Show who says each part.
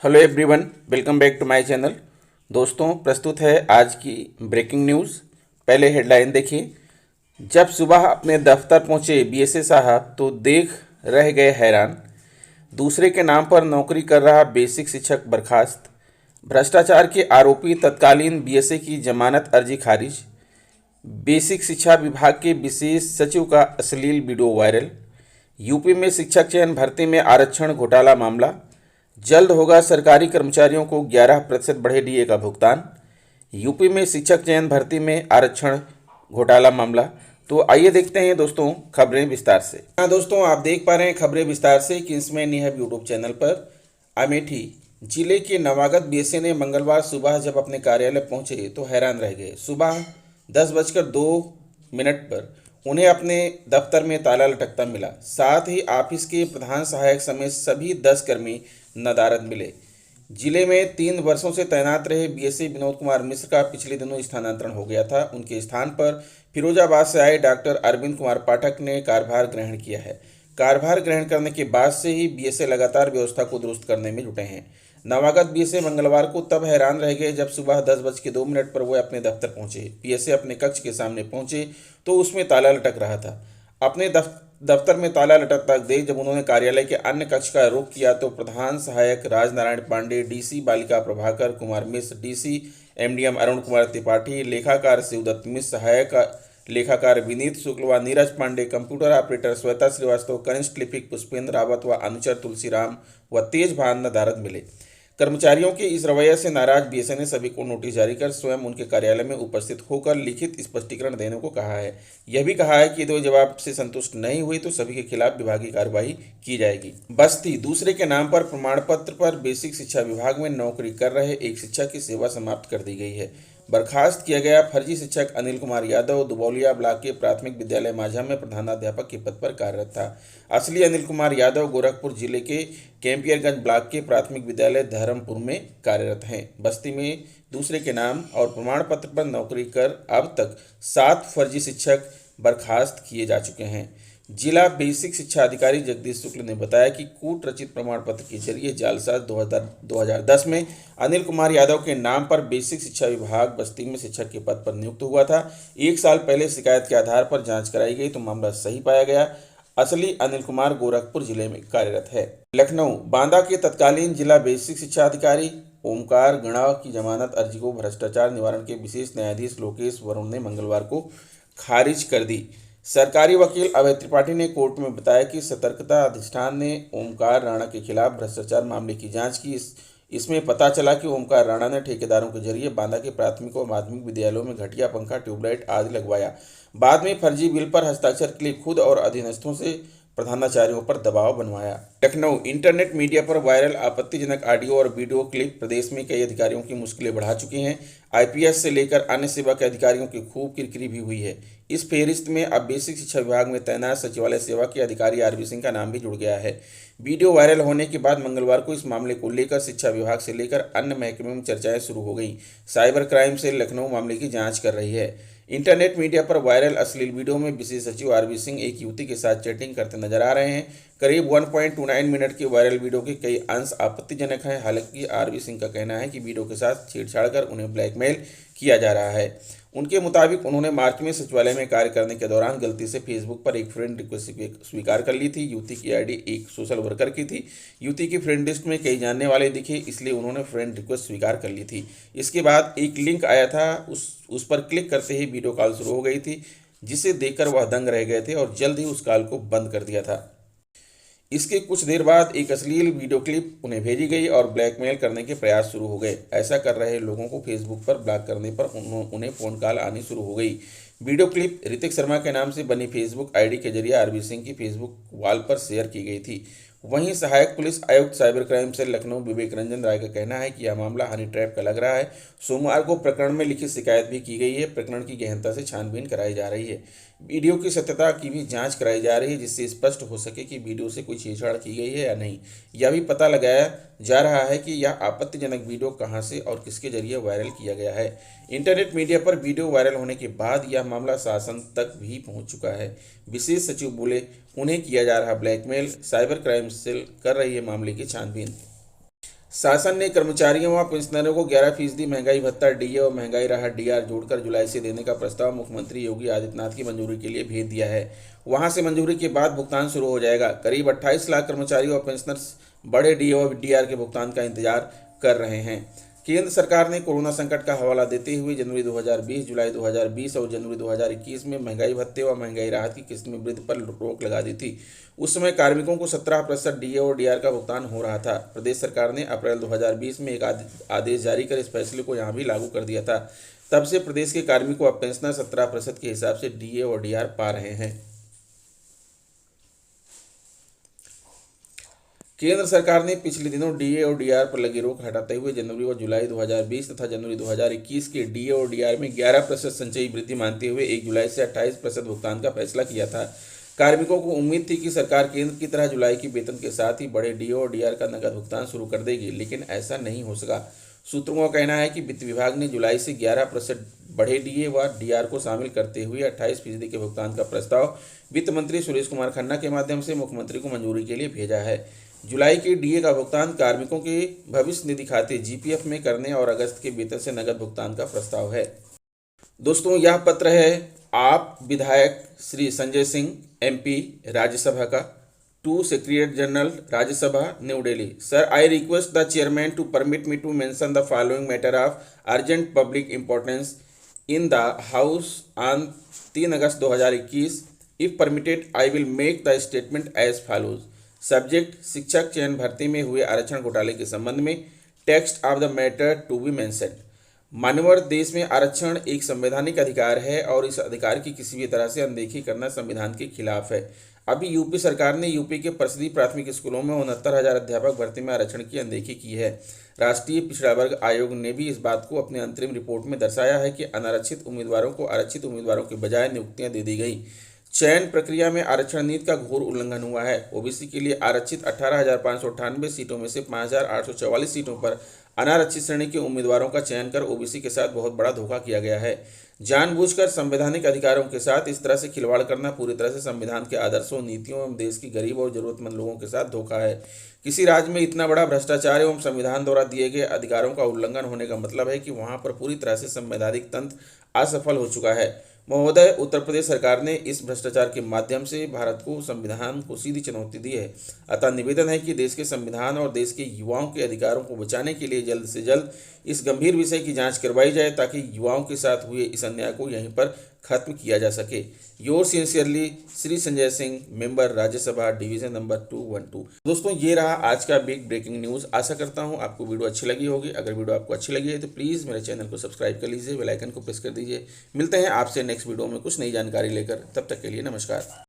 Speaker 1: Hello everyone, welcome back to my channel. दोस्तों, प्रस्तुत है आज की ब्रेकिंग न्यूज़। पहले हेडलाइन देखिए। जब सुबह अपने दफ्तर पहुंचे बीएसए साहब तो देख रह गए हैरान। दूसरे के नाम पर नौकरी कर रहा बेसिक शिक्षक बर्खास्त। भ्रष्टाचार के आरोपी तत्कालीन बीएसए की जमानत अर्जी खारिज। बेसिक शिक्षा विभाग के विशेष सचिव का अश्लील वीडियो वायरल। यूपी में शिक्षक चयन भर्ती में आरक्षण घोटाला मामला। जल्द होगा सरकारी कर्मचारियों को 11% बढ़े डीए का भुगतान। यूपी में शिक्षक चयन भर्ती में आरक्षण घोटाला मामला। तो आइए देखते हैं दोस्तों खबरें विस्तार से। हाँ दोस्तों, आप देख पा रहे हैं खबरें विस्तार से किंग्समैन निहब यूट्यूब चैनल पर। अमेठी जिले के नवागत बीएसए ने मंगलवार सुबह जब अपने कार्यालय पहुंचे तो हैरान रह गए। सुबह 10:02 पर उन्हें अपने दफ्तर में ताला लटकता मिला। साथ ही ऑफिस के प्रधान सहायक समेत सभी 10 कर्मी नदारद मिले। जिले में 3 वर्षों से तैनात रहे बीएसए विनोद कुमार मिश्र का पिछले दिनों स्थानांतरण हो गया था। उनके स्थान पर फिरोजाबाद से आए डॉक्टर अरविंद कुमार पाठक ने कार्यभार ग्रहण किया है। कार्यभार ग्रहण करने के बाद से ही बीएसए लगातार व्यवस्था को दुरुस्त करने में जुटे हैं। नवागत बीएसए मंगलवार को तब हैरान रह गए जब सुबह 10:02 पर वो अपने दफ्तर पहुंचे। बीएसए अपने कक्ष के सामने पहुंचे तो उसमें ताला लटक रहा था। अपने दफ्तर में ताला लटकता देख जब उन्होंने कार्यालय के अन्य कक्ष का रुख किया तो प्रधान सहायक राजनारायण पांडे, डीसी बालिका प्रभाकर कुमार मिश्र, डीसी एमडीएम अरुण कुमार त्रिपाठी, लेखाकार शिवदत्त मिश्र, सहायक लेखाकार विनीत शुक्ल व नीरज पांडे, कंप्यूटर ऑपरेटर श्वेता श्रीवास्तव, कनिष्ठ लिपिक पुष्पेंद्र रावत व अनुचर तुलसीराम व तेज भान नदारद मिले। कर्मचारियों के इस रवैये से नाराज बीएसए ने सभी को नोटिस जारी कर स्वयं उनके कार्यालय में उपस्थित होकर लिखित स्पष्टीकरण देने को कहा है। यह भी कहा है कि यदि जवाब से संतुष्ट नहीं हुई तो सभी के खिलाफ विभागीय कार्रवाई की जाएगी। बस्ती दूसरे के नाम पर प्रमाण पत्र पर बेसिक शिक्षा विभाग में नौकरी कर रहे एक शिक्षक की सेवा समाप्त कर दी गई है। बर्खास्त किया गया फर्जी शिक्षक अनिल कुमार यादव दुबौलिया ब्लॉक के प्राथमिक विद्यालय माझा में प्रधानाध्यापक के पद पर कार्यरत था। असली अनिल कुमार यादव गोरखपुर जिले के कैंपियरगंज ब्लॉक के प्राथमिक विद्यालय धर्मपुर में कार्यरत हैं। बस्ती में दूसरे के नाम और प्रमाण पत्र पर नौकरी कर अब तक 7 फर्जी शिक्षक बर्खास्त किए जा चुके हैं। जिला बेसिक शिक्षा अधिकारी जगदीश शुक्ल ने बताया कि कूट रचित प्रमाण पत्र के जरिए जालसाज 2010 में अनिल कुमार यादव के नाम पर बेसिक शिक्षा विभाग बस्ती में शिक्षक के पद पर नियुक्त हुआ था। 1 साल पहले शिकायत के आधार पर जांच कराई गई तो मामला सही पाया गया। असली अनिल कुमार गोरखपुर जिले में कार्यरत है। लखनऊ बांदा के तत्कालीन जिला बेसिक शिक्षा अधिकारी ओमकार गणा की जमानत अर्जी को भ्रष्टाचार निवारण के विशेष न्यायाधीश लोकेश वरुण ने मंगलवार को खारिज कर दी। सरकारी वकील अभय त्रिपाठी ने कोर्ट में बताया कि सतर्कता अधिष्ठान ने ओमकार राणा के खिलाफ भ्रष्टाचार मामले की जांच की। इसमें पता चला कि ओमकार राणा ने ठेकेदारों के जरिए बांदा के प्राथमिक और माध्यमिक विद्यालयों में घटिया पंखा, ट्यूबलाइट आदि लगवाया। बाद में फर्जी बिल पर हस्ताक्षर के लिए खुद और अधीनस्थों से प्रधानाचार्यों पर दबाव बनवाया। लखनऊ इंटरनेट मीडिया पर वायरल आपत्तिजनक ऑडियो और वीडियो क्लिप प्रदेश में कई अधिकारियों की मुश्किलें बढ़ा चुकी हैं। आईपीएस से लेकर अन्य सेवा के अधिकारियों की खूब किरकिरी भी हुई है। इस फेहरिस्त में अब बेसिक शिक्षा विभाग में तैनात सचिवालय सेवा के अधिकारी आरबी सिंह का नाम भी जुड़ गया है। वीडियो वायरल होने के बाद मंगलवार को इस मामले को लेकर शिक्षा विभाग से लेकर अन्य महकमे में चर्चाएं शुरू हो गई। साइबर क्राइम सेल लखनऊ मामले की जांच कर रही है। इंटरनेट मीडिया पर वायरल अश्लील वीडियो में विशेष सचिव आरबी सिंह एक युवती के साथ चैटिंग करते नजर आ रहे हैं। करीब 1.29 मिनट के वायरल वीडियो के कई अंश आपत्तिजनक हैं। हालांकि आरबी सिंह का कहना है कि वीडियो के साथ छेड़छाड़ कर उन्हें ब्लैकमेल किया जा रहा है। उनके मुताबिक उन्होंने मार्च में सचिवालय में कार्य करने के दौरान गलती से फेसबुक पर एक फ्रेंड रिक्वेस्ट स्वीकार कर ली थी। युवती की आईडी एक सोशल वर्कर की थी। युवती की फ्रेंड लिस्ट में कई जानने वाले दिखे, इसलिए उन्होंने फ्रेंड रिक्वेस्ट स्वीकार कर ली थी। इसके बाद एक लिंक आया था, उस पर क्लिक करते ही वीडियो कॉल शुरू हो गई थी, जिसे देखकर वह दंग रह गए थे और जल्द ही उस कॉल को बंद कर दिया था। इसके कुछ देर बाद एक अश्लील वीडियो क्लिप उन्हें भेजी गई और ब्लैकमेल करने के प्रयास शुरू हो गए। ऐसा कर रहे लोगों को फेसबुक पर ब्लॉक करने पर उन्हें फ़ोन कॉल आनी शुरू हो गई। वीडियो क्लिप ऋतिक शर्मा के नाम से बनी फेसबुक आईडी के जरिए आरबी सिंह की फेसबुक वॉल पर शेयर की गई थी। वहीं सहायक पुलिस आयुक्त साइबर क्राइम सेल लखनऊ विवेक रंजन राय का कहना है कि यह मामला हनी ट्रैप का लग रहा है। सोमवार को प्रकरण में लिखित शिकायत भी की गई है। प्रकरण की गहनता से छानबीन कराई जा रही है। वीडियो की सत्यता की भी जांच कराई जा रही है, जिससे स्पष्ट हो सके कि वीडियो से कोई छेड़छाड़ की गई है या नहीं। यह भी पता लगाया जा रहा है कि यह आपत्तिजनक वीडियो कहां से और किसके जरिए वायरल किया गया है। इंटरनेट मीडिया पर वीडियो वायरल होने के बाद यह मामला शासन तक भी पहुंच चुका है। विशेष सचिव बोले, उन्हें किया जा रहा ब्लैकमेल, साइबर क्राइम सेल कर रही है मामले की छानबीन। शासन ने कर्मचारियों व पेंशनरों को 11% महंगाई भत्ता डीए और महंगाई राहत डीआर जोड़कर जुलाई से देने का प्रस्ताव मुख्यमंत्री योगी आदित्यनाथ की मंजूरी के लिए भेज दिया है। वहां से मंजूरी के बाद भुगतान शुरू हो जाएगा। करीब 28 लाख कर्मचारी और पेंशनर्स बड़े डीए और डीआर के भुगतान का इंतजार कर रहे हैं। केंद्र सरकार ने कोरोना संकट का हवाला देते हुए जनवरी 2020, जुलाई 2020 और जनवरी 2021 में महंगाई भत्ते और महंगाई राहत की किस्त में वृद्धि पर रोक लगा दी थी। उस समय कार्मिकों को 17% डीए और डीआर का भुगतान हो रहा था। प्रदेश सरकार ने अप्रैल 2020 में एक आदेश जारी कर इस फैसले को यहाँ भी लागू कर दिया था। तब से प्रदेश के कार्मिकों और पेंशनर 17% के हिसाब से डीए और डीआर पा रहे हैं। केंद्र सरकार ने पिछले दिनों डीए और डीआर पर लगी रोक हटाते हुए जनवरी और जुलाई 2020 तथा जनवरी 2021 के डीए और डीआर में 11% संचयी वृद्धि मानते हुए 1 जुलाई से 28% भुगतान का फैसला किया था। कार्मिकों को उम्मीद थी कि सरकार केंद्र की तरह जुलाई की वेतन के साथ ही बड़े डीए और डीआर का नकद भुगतान शुरू कर देगी, लेकिन ऐसा नहीं हो सका। सूत्रों का कहना है कि वित्त विभाग ने जुलाई से 11% बढ़े डीए व डीआर को शामिल करते हुए 28% के भुगतान का प्रस्ताव वित्त मंत्री सुरेश कुमार खन्ना के माध्यम से मुख्यमंत्री को मंजूरी के लिए भेजा है। जुलाई के डीए का भुगतान कार्मिकों के भविष्य निधि खाते जीपीएफ में करने और अगस्त के वेतन से नकद भुगतान का प्रस्ताव है। दोस्तों, यह पत्र है आप विधायक श्री संजय सिंह एमपी राज्यसभा का to secretary general Rajya Sabha new Delhi. Sir, I request the chairman to permit me to mention the following matter of urgent public importance in the house on 3 August 2021। If permitted I will make the statement as follows. Subject, शिक्षक चयन भर्ती में हुए आरक्षण घोटाले के संबंध में। Text of the matter to be mentioned. मानवर देश में आरक्षण एक संवैधानिक अधिकार है और इस अधिकार की किसी भी तरह से अनदेखी करना संविधान के खिलाफ है। अभी यूपी सरकार ने यूपी के परिषदीय प्राथमिक स्कूलों में 69,000 अध्यापक भर्ती में आरक्षण की अनदेखी की है। राष्ट्रीय पिछड़ा वर्ग आयोग ने भी इस बात को अपनी अंतरिम रिपोर्ट में दर्शाया है कि अनारक्षित उम्मीदवारों को आरक्षित उम्मीदवारों के बजाय नियुक्तियां दे दी गई। चयन प्रक्रिया में आरक्षण नीति का घोर उल्लंघन हुआ है। ओबीसी के लिए आरक्षित 18,598 सीटों में से 5,844 सीटों पर अनारक्षित श्रेणी के उम्मीदवारों का चयन कर ओबीसी के साथ बहुत बड़ा धोखा किया गया है। जानबूझकर संवैधानिक अधिकारों के साथ इस तरह से खिलवाड़ करना पूरी तरह से संविधान के आदर्शों, नीतियों एवं देश की गरीब और जरूरतमंद लोगों के साथ धोखा है। किसी राज्य में इतना बड़ा भ्रष्टाचार एवं संविधान द्वारा दिए गए अधिकारों का उल्लंघन होने का मतलब है कि वहां पर पूरी तरह से संवैधानिक तंत्र असफल हो चुका है। महोदय, उत्तर प्रदेश सरकार ने इस भ्रष्टाचार के माध्यम से भारत को संविधान को सीधी चुनौती दी है। अतः निवेदन है कि देश के संविधान और देश के युवाओं के अधिकारों को बचाने के लिए जल्द से जल्द इस गंभीर विषय की जांच करवाई जाए ताकि युवाओं के साथ हुए इस अन्याय को यहीं पर खत्म किया जा सके। Your sincerely Shri Sanjay Singh, member Rajya Sabha division number 212। दोस्तों, ये रहा आज का बिग ब्रेकिंग न्यूज़। आशा करता हूँ आपको वीडियो अच्छी लगी होगी। अगर वीडियो आपको अच्छी लगी है तो प्लीज़ मेरे चैनल को सब्सक्राइब कर लीजिए, बेल आइकन को प्रेस कर दीजिए। मिलते हैं आपसे नेक्स्ट वीडियो में कुछ नई जानकारी लेकर। तब तक के लिए नमस्कार।